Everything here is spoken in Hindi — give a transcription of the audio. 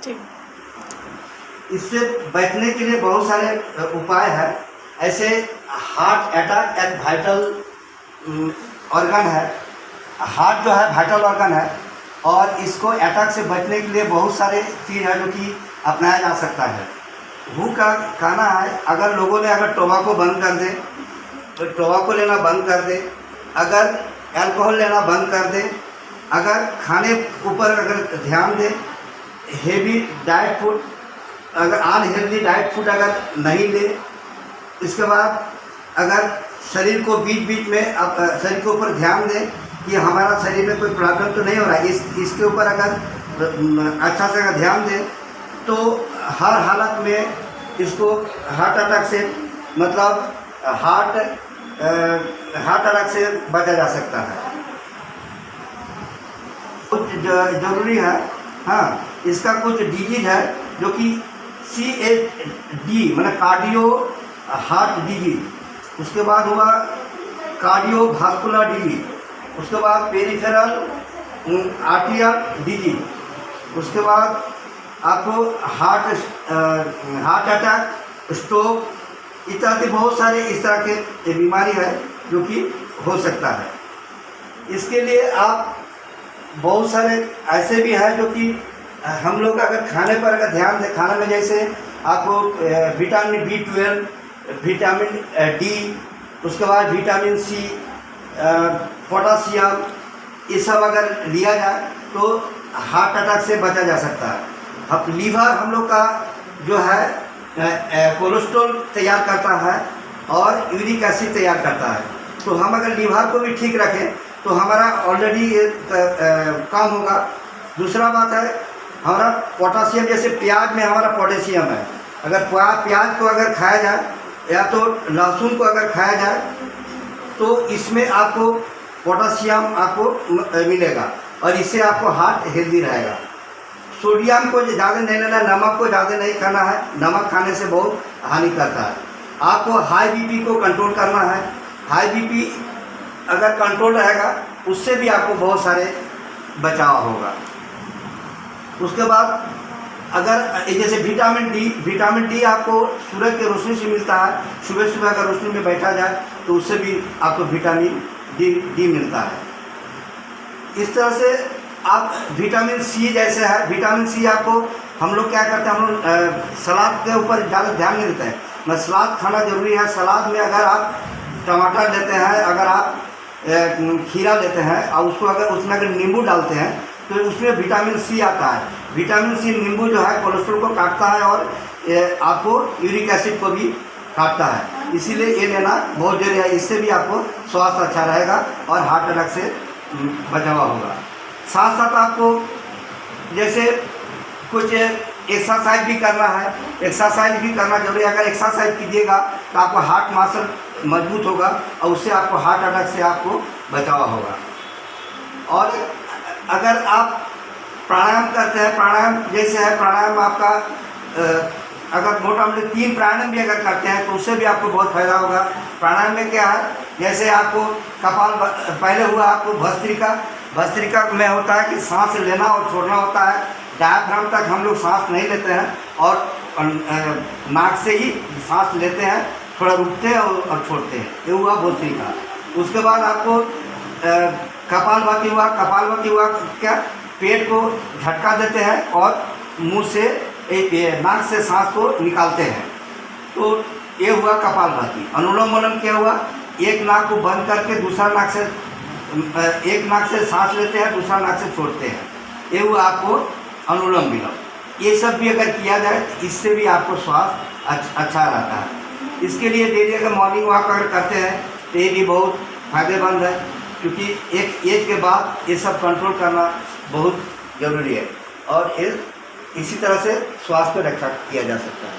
ठीक। इससे बचने के लिए बहुत सारे उपाय हैं। ऐसे हार्ट अटैक एक वाइटल ऑर्गन है। हार्ट जो है वाइटल ऑर्गन है और इसको अटैक से बचने के लिए बहुत सारे चीज़ है जो कि अपनाया जा सकता है। वो का कहना है अगर लोगों ने अगर टोबैको बंद कर दे तो टोबैको लेना बंद कर दे, अगर अल्कोहल लेना बंद कर दे, अगर खाने ऊपर अगर ध्यान दे, हेवी डाइट फूड अगर अनहेल्दी डाइट फूड अगर नहीं ले, इसके बाद अगर शरीर को बीच बीच में शरीर के ऊपर ध्यान दें कि हमारा शरीर में कोई प्रॉब्लम तो नहीं हो रहा है, इसके ऊपर अगर अच्छा से अगर ध्यान दें तो हर हालत में इसको हार्ट अटैक से मतलब हार्ट अटैक से बचा जा सकता है। कुछ जरूरी है, हाँ, इसका कुछ डिजीज है जो कि CHD मतलब कार्डियो हार्ट डिजीज, उसके बाद हुआ कार्डियो वास्कुलर डिजीज, उसके बाद पेरिफेरल आर्टियल डिजीज, उसके बाद आपको हार्ट अटैक, स्ट्रोक इत्यादि बहुत सारे इस तरह के बीमारी है जो कि हो सकता है। इसके लिए आप बहुत सारे ऐसे भी है जो कि हम लोग अगर खाने पर अगर ध्यान दें, खाने में जैसे आपको विटामिन B12, विटामिन D, उसके बाद विटामिन C, पोटासियम, ये सब अगर लिया जाए तो हार्ट अटैक से बचा जा सकता है। अब लीवर हम लोग का जो है कोलेस्ट्रॉल तैयार करता है और यूरिक एसिड तैयार करता है, तो हम अगर लीवर को भी ठीक रखें तो हमारा ऑलरेडी कम होगा। दूसरा बात है हमारा पोटासियम, जैसे प्याज में हमारा पोटेशियम है, अगर प्याज को अगर खाया जाए या तो लहसुन को अगर खाया जाए तो इसमें आपको पोटासियम आपको मिलेगा और इससे आपको हार्ट हेल्दी रहेगा। सोडियम को ज़्यादा नहीं लेना, नमक को ज़्यादा नहीं खाना है, नमक खाने से बहुत हानि करता है। आपको हाई बीपी को कंट्रोल करना है, हाई बीपी अगर कंट्रोल रहेगा उससे भी आपको बहुत सारे बचाव होगा। उसके बाद अगर जैसे विटामिन डी आपको सूरज की रोशनी से मिलता है, सुबह सुबह अगर रोशनी में बैठा जाए तो उससे भी आपको विटामिन डी मिलता है। इस तरह से आप विटामिन C जैसे है, विटामिन C आपको हम लोग क्या करते हैं, हम लोग सलाद के ऊपर ज़्यादा ध्यान नहीं देते हैं, मैं सलाद खाना जरूरी है। सलाद में अगर आप टमाटर लेते हैं, अगर आप खीरा लेते हैं और उसको अगर उसमें अगर नींबू डालते हैं तो उसमें विटामिन C आता है। विटामिन C नींबू जो है कोलेस्ट्रॉल को काटता है और आपको यूरिक एसिड को भी काटता है, इसीलिए ये लेना बहुत जरूरी है। इससे भी आपको स्वास्थ्य अच्छा रहेगा और हार्ट अटैक से बचाव होगा। साथ साथ आपको जैसे कुछ एक्सरसाइज भी करना है, एक्सरसाइज भी करना जरूरी है। अगर एक्सरसाइज कीजिएगा तो आपको हार्ट मसल मजबूत होगा और उससे आपको हार्ट अटैक से आपको बचाव होगा। और अगर आप प्राणायाम करते हैं, प्राणायाम जैसे है, प्राणायाम आपका अगर मोटा मोटी 3 प्राणायाम भी अगर करते हैं तो उससे भी आपको बहुत फायदा होगा। प्राणायाम में क्या है, जैसे आपको कपाल पहले हुआ आपको भस्त्रिका में होता है कि सांस लेना और छोड़ना होता है। डायफ्राम तक हम लोग सांस नहीं लेते हैं और नाक से ही सांस लेते हैं, थोड़ा रुकते हैं और छोड़ते हैं, ये हुआ भस्त्रिका। उसके बाद आपको कपालभाति हुआ क्या, पेट को झटका देते हैं और मुंह से नाक से सांस को निकालते हैं, तो ये हुआ कपालभाति। अनुलोम विलोम क्या हुआ, एक नाक को बंद करके दूसरा नाक से एक नाक से सांस लेते हैं, दूसरा नाक से छोड़ते हैं, ये हुआ आपको अनुलोम विलोम। ये सब भी अगर किया जाए तो इससे भी आपको स्वास्थ्य अच्छा रहता है। इसके लिए डेली अगर मॉर्निंग वॉक अगर करते हैं तो ये भी बहुत फायदेमंद है, क्योंकि एक एज के बाद ये सब कंट्रोल करना बहुत ज़रूरी है और इसी तरह से स्वास्थ्य को रक्षा किया जा सकता है।